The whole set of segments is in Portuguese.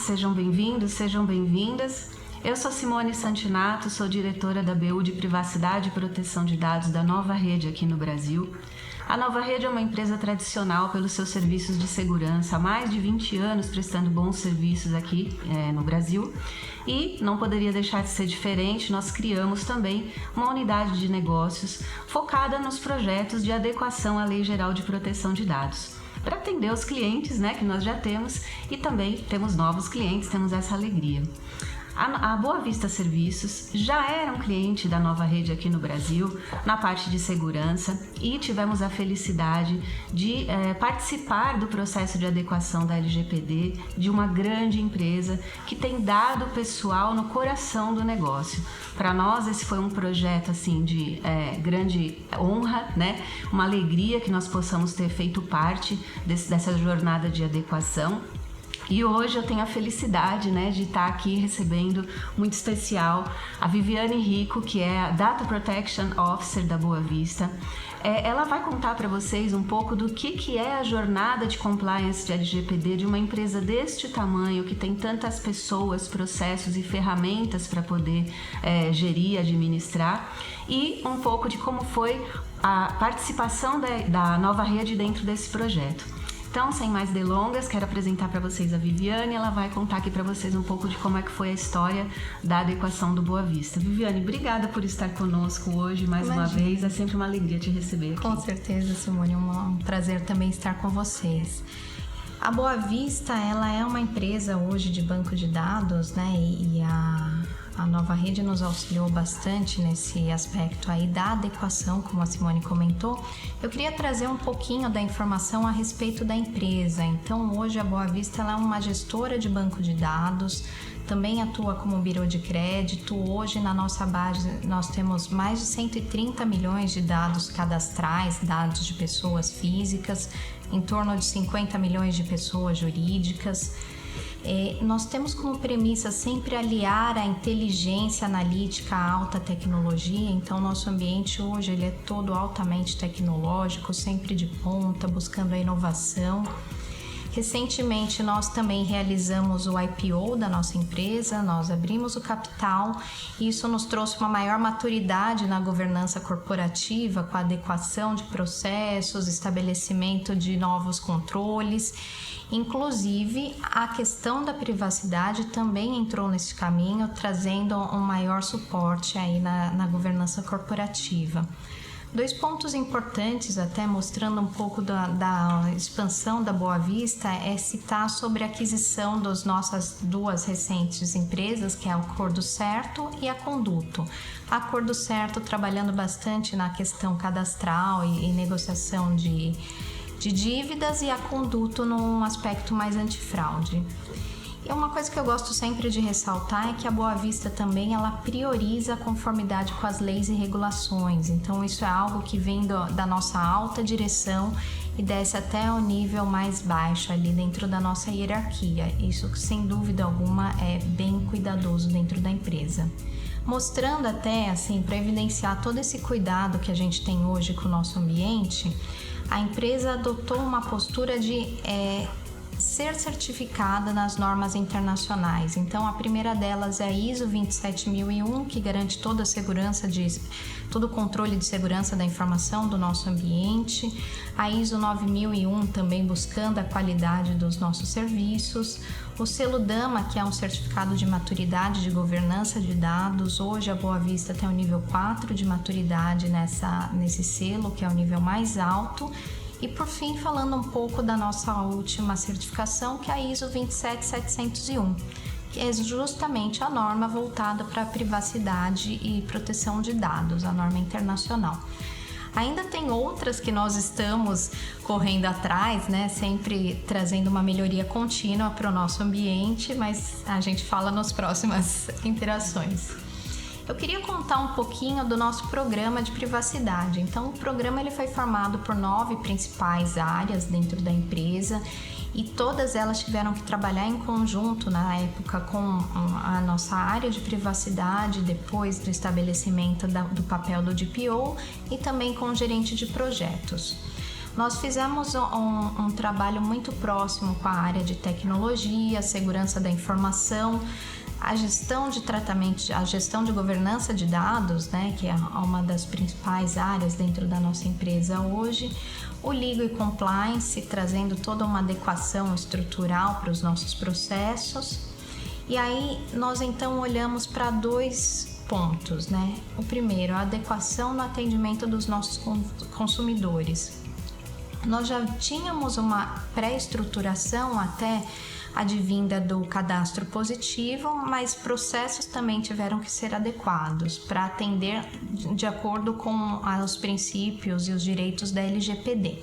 sejam bem-vindos, sejam bem-vindas. Eu sou Simone Santinato, sou diretora da BU de Privacidade e Proteção de Dados da Nova Rede aqui no Brasil. A Nova Rede é uma empresa tradicional pelos seus serviços de segurança, há mais de 20 anos prestando bons serviços aqui no Brasil. E não poderia deixar de ser diferente, nós criamos também uma unidade de negócios focada nos projetos de adequação à Lei Geral de Proteção de Dados, para atender os clientes, que nós já temos, e também temos novos clientes, temos essa alegria. A Boa Vista Serviços já era um cliente da Nova Rede aqui no Brasil, na parte de segurança, e tivemos a felicidade de participar do processo de adequação da LGPD de uma grande empresa que tem dado pessoal no coração do negócio. Para nós esse foi um projeto assim de grande honra, uma alegria que nós possamos ter feito parte dessa jornada de adequação. E hoje eu tenho a felicidade de estar aqui recebendo, muito especial, a Viviane Rico, que é a Data Protection Officer da Boa Vista. Ela vai contar para vocês um pouco do que é a jornada de compliance de LGPD de uma empresa deste tamanho, que tem tantas pessoas, processos e ferramentas para poder gerir, administrar, e um pouco de como foi a participação da Nova Rede dentro desse projeto. Então, sem mais delongas, quero apresentar para vocês a Viviane. Ela vai contar aqui para vocês um pouco de como é que foi a história da adequação do Boa Vista. Viviane, obrigada por estar conosco hoje mais uma vez. É sempre uma alegria te receber aqui. Com certeza, Simone. Um prazer também estar com vocês. A Boa Vista, ela é uma empresa hoje de banco de dados, e a Nova Rede nos auxiliou bastante nesse aspecto aí da adequação, como a Simone comentou. Eu queria trazer um pouquinho da informação a respeito da empresa. Então, hoje a Boa Vista ela é uma gestora de banco de dados, também atua como birô de crédito. Hoje, na nossa base, nós temos mais de 130 milhões de dados cadastrais, dados de pessoas físicas, em torno de 50 milhões de pessoas jurídicas. Nós temos como premissa sempre aliar a inteligência analítica à alta tecnologia. Então, nosso ambiente hoje ele é todo altamente tecnológico, sempre de ponta, buscando a inovação. Recentemente, nós também realizamos o IPO da nossa empresa, nós abrimos o capital e isso nos trouxe uma maior maturidade na governança corporativa, com a adequação de processos, estabelecimento de novos controles. Inclusive, a questão da privacidade também entrou nesse caminho, trazendo um maior suporte aí na governança corporativa. Dois pontos importantes, até mostrando um pouco da expansão da Boa Vista, é citar sobre a aquisição das nossas duas recentes empresas, que é a Acordo Certo e a Conduto. A Acordo Certo trabalhando bastante na questão cadastral e negociação de dívidas, e a Conduto num aspecto mais antifraude. E uma coisa que eu gosto sempre de ressaltar é que a Boa Vista também ela prioriza a conformidade com as leis e regulações. Então isso é algo que vem da nossa alta direção e desce até o nível mais baixo ali dentro da nossa hierarquia. Isso, sem dúvida alguma, é bem cuidadoso dentro da empresa. Mostrando até, para evidenciar todo esse cuidado que a gente tem hoje com o nosso ambiente, a empresa adotou uma postura de ser certificada nas normas internacionais. Então, a primeira delas é a ISO 27001, que garante toda a segurança todo o controle de segurança da informação do nosso ambiente. A ISO 9001 também buscando a qualidade dos nossos serviços. O selo DAMA, que é um certificado de maturidade de governança de dados. Hoje a Boa Vista tem o nível 4 de maturidade nesse selo, que é o nível mais alto. E por fim, falando um pouco da nossa última certificação, que é a ISO 27701, que é justamente a norma voltada para a privacidade e proteção de dados, a norma internacional. Ainda tem outras que nós estamos correndo atrás, sempre trazendo uma melhoria contínua para o nosso ambiente, mas a gente fala nas próximas interações. Eu queria contar um pouquinho do nosso programa de privacidade. Então, o programa ele foi formado por 9 principais áreas dentro da empresa e todas elas tiveram que trabalhar em conjunto na época com a nossa área de privacidade, depois do estabelecimento do papel do DPO e também com o gerente de projetos. Nós fizemos um trabalho muito próximo com a área de tecnologia, segurança da informação, a gestão de tratamento, a gestão de governança de dados, né, que é uma das principais áreas dentro da nossa empresa hoje, o Legal e Compliance, trazendo toda uma adequação estrutural para os nossos processos. E aí nós então olhamos para 2 pontos, né? O primeiro, a adequação no atendimento dos nossos consumidores. Nós já tínhamos uma pré-estruturação até advinda do cadastro positivo, mas processos também tiveram que ser adequados para atender de acordo com os princípios e os direitos da LGPD.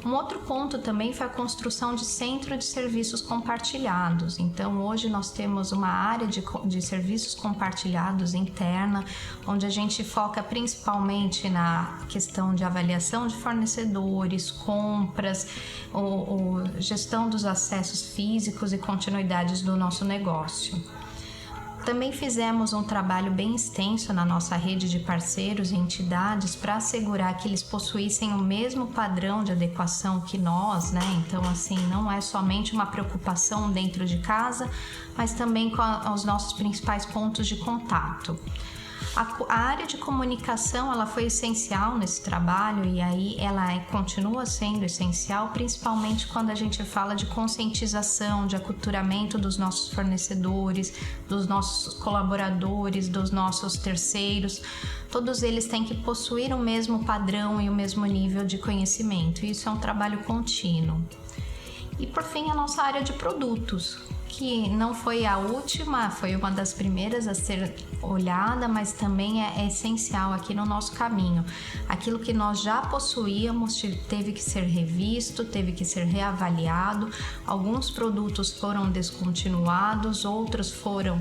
Um outro ponto também foi a construção de centro de serviços compartilhados. Então, hoje nós temos uma área de serviços compartilhados interna, onde a gente foca principalmente na questão de avaliação de fornecedores, compras, gestão dos acessos físicos e continuidades do nosso negócio. Também fizemos um trabalho bem extenso na nossa rede de parceiros e entidades para assegurar que eles possuíssem o mesmo padrão de adequação que nós, né? Então, assim, não é somente uma preocupação dentro de mas também com os nossos principais pontos de contato. A área de comunicação, ela foi essencial nesse trabalho e aí ela continua sendo essencial, principalmente quando a gente fala de conscientização, de aculturamento dos nossos fornecedores, dos nossos colaboradores, dos nossos terceiros. Todos eles têm que possuir o mesmo padrão e o mesmo nível de conhecimento. Isso é um trabalho contínuo. E por fim, a nossa área de produtos, que não foi a última, foi uma das primeiras a ser olhada, mas também é essencial aqui no nosso caminho. Aquilo que nós já possuíamos teve que ser revisto, teve que ser reavaliado. Alguns produtos foram descontinuados, outros foram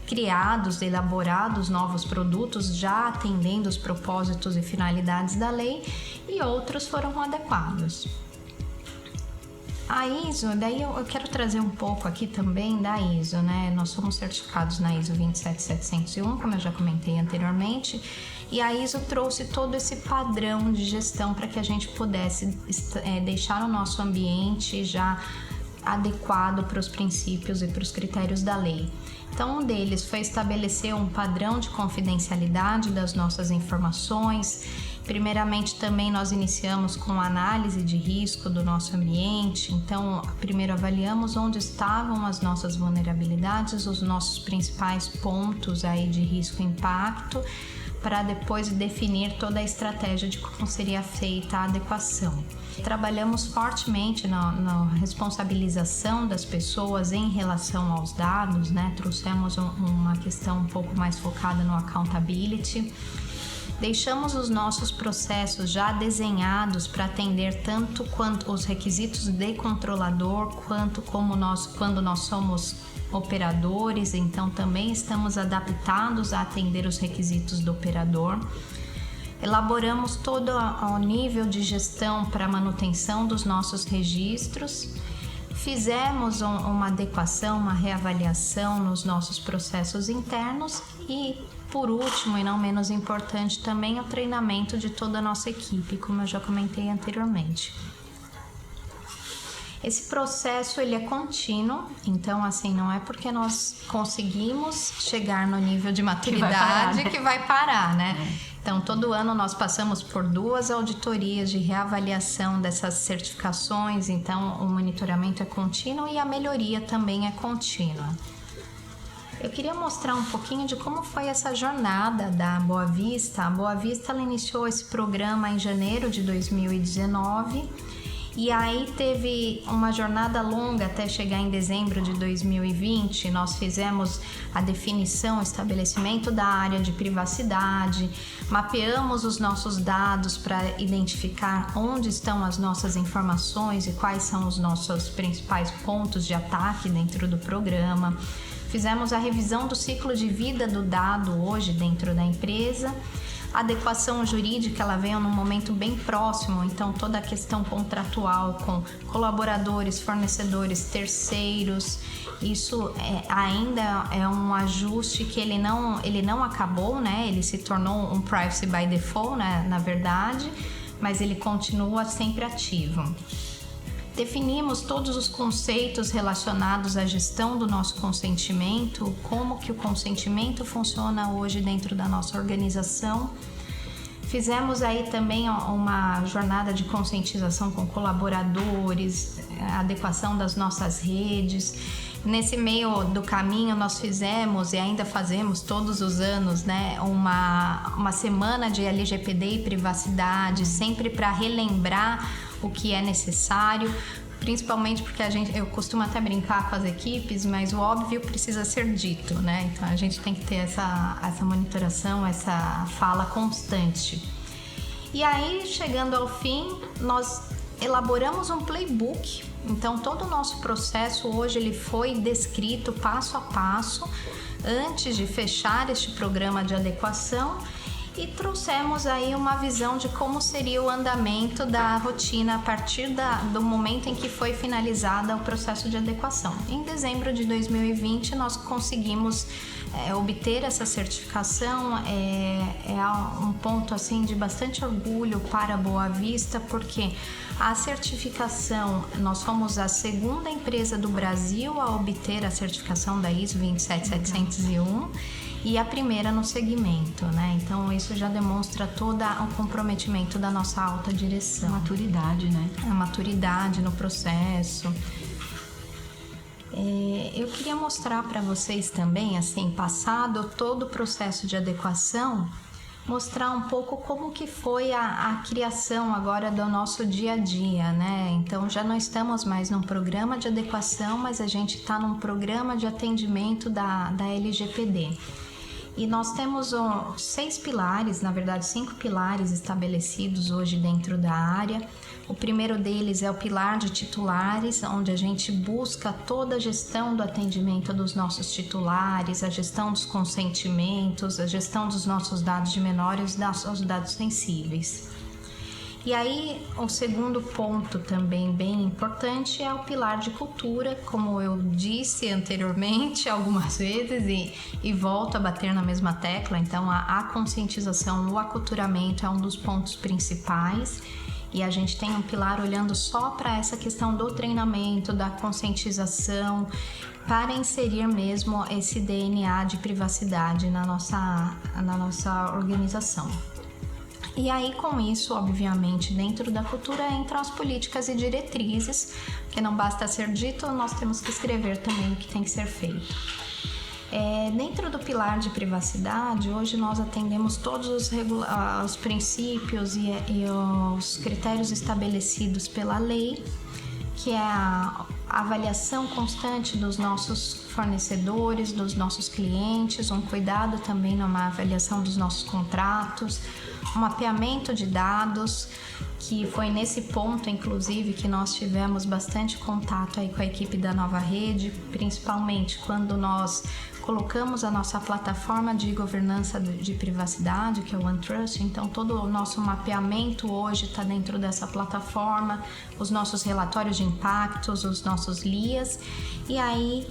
criados, elaborados novos produtos já atendendo os propósitos e finalidades da lei e outros foram adequados. A ISO, daí eu quero trazer um pouco aqui também da ISO, né? Nós somos certificados na ISO 27701, como eu já comentei anteriormente, e a ISO trouxe todo esse padrão de gestão para que a gente pudesse deixar o nosso ambiente já adequado para os princípios e para os critérios da lei. Então, um deles foi estabelecer um padrão de confidencialidade das nossas informações. Primeiramente, também nós iniciamos com a análise de risco do nosso ambiente. Então, primeiro avaliamos onde estavam as nossas vulnerabilidades, os nossos principais pontos aí de risco e impacto, para depois definir toda a estratégia de como seria feita a adequação. Trabalhamos fortemente na responsabilização das pessoas em relação aos dados, né? Trouxemos uma questão um pouco mais focada no accountability. Deixamos os nossos processos já desenhados para atender tanto quanto os requisitos de controlador, quanto quando nós somos operadores, então também estamos adaptados a atender os requisitos do operador. Elaboramos todo o nível de gestão para manutenção dos nossos registros. Fizemos uma adequação, uma reavaliação nos nossos processos internos e, por último e não menos importante, também o treinamento de toda a nossa equipe, como eu já comentei anteriormente. Esse processo ele é contínuo, então assim, não é porque nós conseguimos chegar no nível de maturidade que vai parar, né? Então, todo ano nós passamos por 2 auditorias de reavaliação dessas certificações, então o monitoramento é contínuo e a melhoria também é contínua. Eu queria mostrar um pouquinho de como foi essa jornada da Boa Vista. A Boa Vista ela iniciou esse programa em janeiro de 2019 e aí teve uma jornada longa até chegar em dezembro de 2020. Nós fizemos a definição, o estabelecimento da área de privacidade, mapeamos os nossos dados para identificar onde estão as nossas informações e quais são os nossos principais pontos de ataque dentro do programa. Fizemos a revisão do ciclo de vida do dado hoje dentro da empresa. A adequação jurídica ela veio num momento bem próximo, então toda a questão contratual com colaboradores, fornecedores, terceiros, isso ainda é um ajuste que ele não acabou, né? Ele se tornou um privacy by default, né? Na verdade, mas ele continua sempre ativo. Definimos todos os conceitos relacionados à gestão do nosso consentimento, como que o consentimento funciona hoje dentro da nossa organização. Fizemos aí também uma jornada de conscientização com colaboradores, adequação das nossas redes. Nesse meio do caminho nós fizemos e ainda fazemos todos os anos, né, uma semana de LGPD e privacidade, sempre para relembrar o que é necessário, principalmente porque eu costumo até brincar com as equipes, mas o óbvio precisa ser dito, né? Então a gente tem que ter essa monitoração, essa fala constante. E aí, chegando ao fim, nós elaboramos um playbook. Então todo o nosso processo hoje ele foi descrito passo a passo antes de fechar este programa de adequação, e trouxemos aí uma visão de como seria o andamento da rotina a partir do momento em que foi finalizada o processo de adequação. Em dezembro de 2020 nós conseguimos obter essa certificação. É um ponto assim de bastante orgulho para a Boa Vista, porque a certificação, nós fomos a segunda empresa do Brasil a obter a certificação da ISO 27701 e a primeira no segmento, né? Então isso já demonstra todo o comprometimento da nossa alta direção. Maturidade, né? A maturidade no processo. Eu queria mostrar para vocês também, assim, passado todo o processo de adequação, mostrar um pouco como que foi a criação agora do nosso dia a dia, né? Então já não estamos mais num programa de adequação, mas a gente está num programa de atendimento da LGPD. E nós temos 6 pilares, na verdade 5 pilares estabelecidos hoje dentro da área. O primeiro deles é o pilar de titulares, onde a gente busca toda a gestão do atendimento dos nossos titulares, a gestão dos consentimentos, a gestão dos nossos dados de menores e dos nossos dados sensíveis. E aí, o segundo ponto também bem importante é o pilar de cultura, como eu disse anteriormente algumas vezes e volto a bater na mesma tecla. Então, a conscientização, o aculturamento é um dos pontos principais. E a gente tem um pilar olhando só para essa questão do treinamento, da conscientização, para inserir mesmo esse DNA de privacidade na nossa organização. E aí, com isso, obviamente, dentro da cultura entram as políticas e diretrizes, que não basta ser dito, nós temos que escrever também o que tem que ser feito. Dentro do pilar de privacidade, hoje nós atendemos todos os princípios e os critérios estabelecidos pela lei, que é a avaliação constante dos nossos fornecedores, dos nossos clientes, um cuidado também numa avaliação dos nossos contratos, um mapeamento de dados, que foi nesse ponto, inclusive, que nós tivemos bastante contato aí com a equipe da Nova Rede, principalmente quando nós colocamos a nossa plataforma de governança de privacidade, que é o OneTrust. Então, todo o nosso mapeamento hoje está dentro dessa plataforma, os nossos relatórios de impactos, os nossos LIAs, e aí,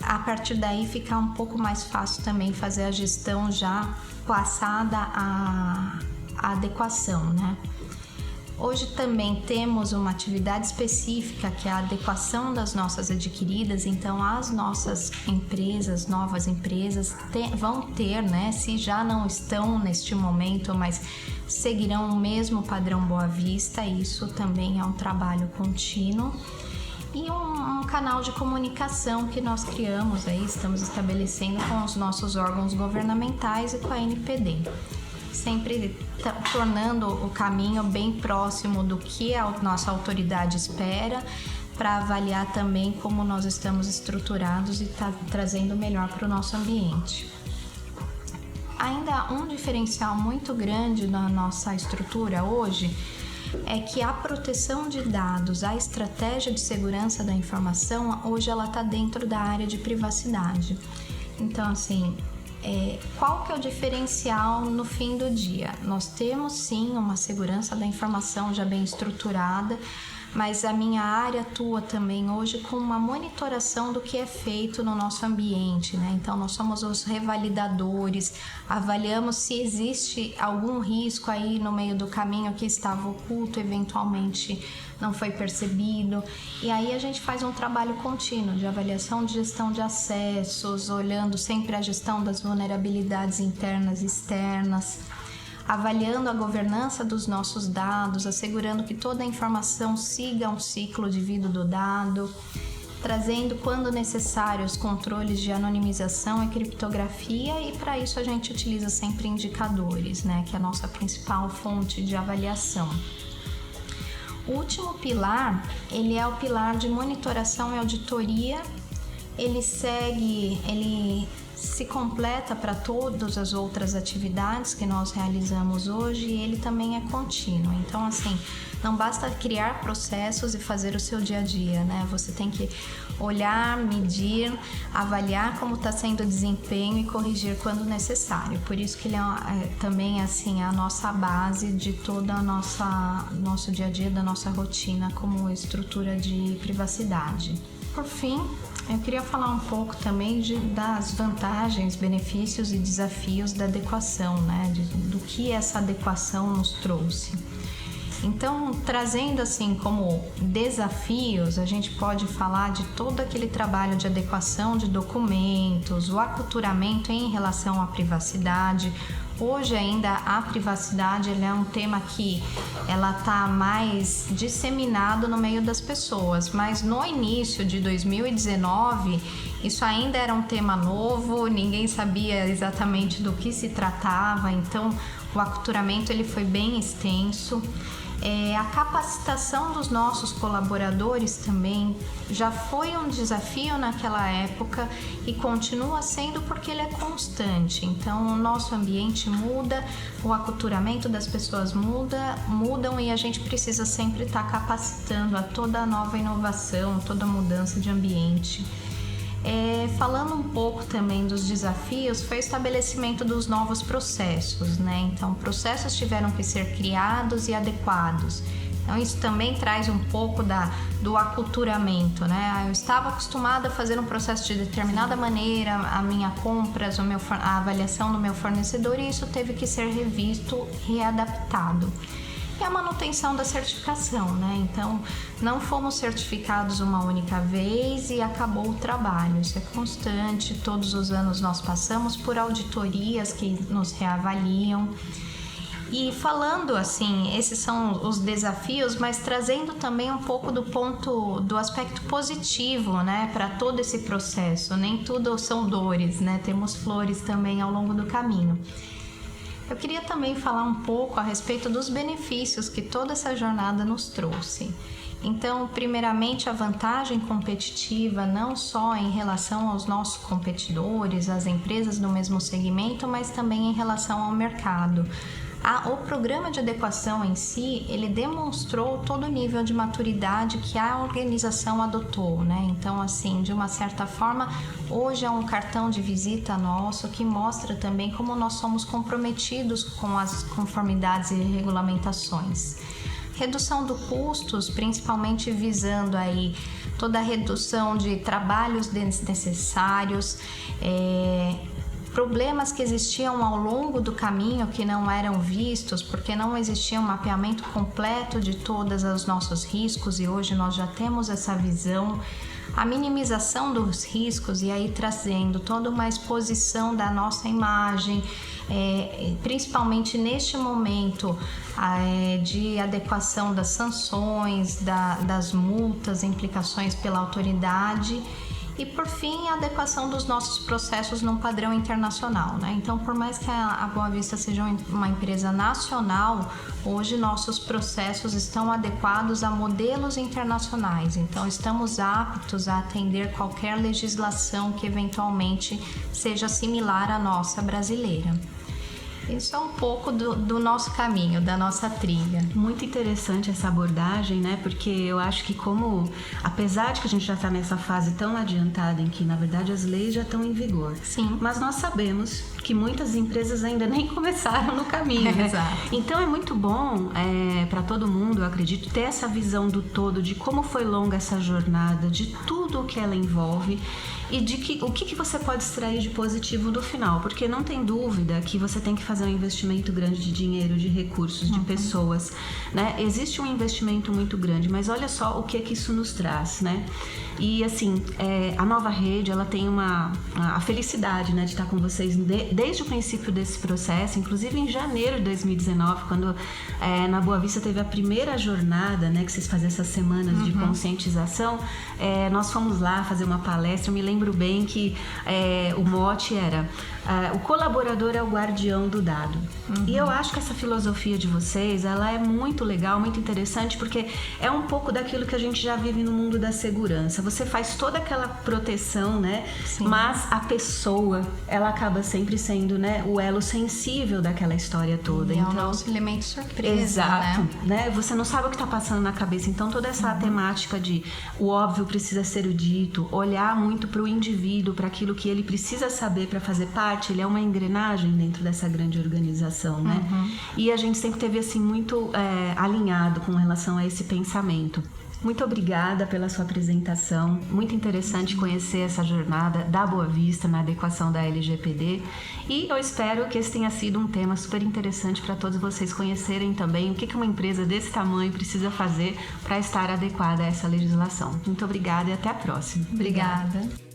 a partir daí, fica um pouco mais fácil também fazer a gestão já passada a adequação, né? Hoje também temos uma atividade específica que é a adequação das nossas adquiridas, então as nossas empresas, novas empresas vão ter, né, se já não estão neste momento, mas seguirão o mesmo padrão Boa Vista. Isso também é um trabalho contínuo. E um canal de comunicação que nós criamos aí, estamos estabelecendo com os nossos órgãos governamentais e com a NPD. Sempre tornando o caminho bem próximo do que a nossa autoridade espera, para avaliar também como nós estamos estruturados e trazendo o melhor para o nosso ambiente. Ainda um diferencial muito grande na nossa estrutura hoje é que a proteção de dados, a estratégia de segurança da informação, hoje ela está dentro da área de privacidade. Então, assim, qual que é o diferencial no fim do dia? Nós temos sim uma segurança da informação já bem estruturada, mas a minha área atua também hoje com uma monitoração do que é feito no nosso ambiente, né? Então nós somos os revalidadores, avaliamos se existe algum risco aí no meio do caminho que estava oculto, eventualmente não foi percebido, e aí a gente faz um trabalho contínuo de avaliação de gestão de acessos, olhando sempre a gestão das vulnerabilidades internas e externas, avaliando a governança dos nossos dados, assegurando que toda a informação siga um ciclo de vida do dado, trazendo, quando necessário, os controles de anonimização e criptografia, e para isso a gente utiliza sempre indicadores, né, que é a nossa principal fonte de avaliação. O último pilar, ele é o pilar de monitoração e auditoria. Ele se completa para todas as outras atividades que nós realizamos hoje, e ele também é contínuo. Então, assim, não basta criar processos e fazer o seu dia a dia, né? Você tem que olhar, medir, avaliar como está sendo o desempenho e corrigir quando necessário. Por isso que ele é também, assim, a nossa base de toda a nosso dia a dia, da nossa rotina como estrutura de privacidade. Por fim, eu queria falar um pouco também das vantagens, benefícios e desafios da adequação, né? Do que essa adequação nos trouxe. Então, trazendo assim como desafios, a gente pode falar de todo aquele trabalho de adequação de documentos, o aculturamento em relação à privacidade. Hoje ainda a privacidade é um tema que ela está mais disseminado no meio das pessoas, mas no início de 2019 isso ainda era um tema novo, ninguém sabia exatamente do que se tratava, então o aculturamento ele foi bem extenso. A capacitação dos nossos colaboradores também já foi um desafio naquela época e continua sendo, porque ele é constante. Então, o nosso ambiente muda, o aculturamento das pessoas mudam, e a gente precisa sempre estar capacitando a toda nova inovação, toda mudança de ambiente. Falando um pouco também dos desafios, foi o estabelecimento dos novos processos, né? Então, processos tiveram que ser criados e adequados. Então, isso também traz um pouco do aculturamento, né? Eu estava acostumada a fazer um processo de determinada maneira, a minha compras, a avaliação do meu fornecedor, e isso teve que ser revisto, readaptado. E a manutenção da certificação, né? Então, não fomos certificados uma única vez e acabou o trabalho. Isso é constante, todos os anos nós passamos por auditorias que nos reavaliam. E falando assim, esses são os desafios, mas trazendo também um pouco do aspecto positivo, né, para todo esse processo. Nem tudo são dores, né? Temos flores também ao longo do caminho. Eu queria também falar um pouco a respeito dos benefícios que toda essa jornada nos trouxe. Então, primeiramente, a vantagem competitiva, não só em relação aos nossos competidores, às empresas do mesmo segmento, mas também em relação ao mercado. O programa de adequação em si, ele demonstrou todo o nível de maturidade que a organização adotou, né? Então, assim, de uma certa forma, hoje é um cartão de visita nosso que mostra também como nós somos comprometidos com as conformidades e regulamentações. Redução de custos, principalmente visando aí toda a redução de trabalhos desnecessários, problemas que existiam ao longo do caminho que não eram vistos, porque não existia um mapeamento completo de todos os nossos riscos, e hoje nós já temos essa visão. A minimização dos riscos, e aí trazendo toda uma exposição da nossa imagem, principalmente neste momento de adequação das sanções, das multas, implicações pela autoridade. E, por fim, a adequação dos nossos processos num padrão internacional, né? Então, por mais que a Boa Vista seja uma empresa nacional, hoje nossos processos estão adequados a modelos internacionais. Então, estamos aptos a atender qualquer legislação que eventualmente seja similar à nossa brasileira. Isso é um pouco do nosso caminho, da nossa trilha. Muito interessante essa abordagem, né? Porque eu acho que apesar de que a gente já está nessa fase tão adiantada em que, na verdade, as leis já estão em vigor. Sim. Mas nós sabemos que muitas empresas ainda nem começaram no caminho, né? Exato. Então é muito bom para todo mundo, eu acredito, ter essa visão do todo, de como foi longa essa jornada, de tudo o que ela envolve e de o que você pode extrair de positivo do final, porque não tem dúvida que você tem que fazer um investimento grande de dinheiro, de recursos, de pessoas, né? Existe um investimento muito grande, mas olha só o que isso nos traz, né? E assim, a Nova Rede, ela tem a felicidade, né, de estar com vocês desde o princípio desse processo, inclusive em janeiro de 2019, quando na Boa Vista teve a primeira jornada, né, que vocês fazem essas semanas de conscientização, nós fomos lá fazer uma palestra. Eu me lembro bem que o mote era o colaborador é o guardião do dado. E eu acho que essa filosofia de vocês, ela é muito legal, muito interessante, porque é um pouco daquilo que a gente já vive no mundo da segurança. Você faz toda aquela proteção, né? Sim. Mas a pessoa, ela acaba sempre sendo, né, o elo sensível daquela história toda. E então, é o nosso elemento surpresa, exato, né? Você não sabe o que está passando na cabeça. Então toda essa temática de o óbvio precisa ser o dito, olhar muito para o indivíduo, para aquilo que ele precisa saber para fazer parte, ele é uma engrenagem dentro dessa grande organização, né? E a gente sempre teve assim muito alinhado com relação a esse pensamento. Muito obrigada pela sua apresentação, muito interessante conhecer essa jornada da Boa Vista na adequação da LGPD, e eu espero que esse tenha sido um tema super interessante para todos vocês conhecerem também o que uma empresa desse tamanho precisa fazer para estar adequada a essa legislação. Muito obrigada e até a próxima. Obrigada.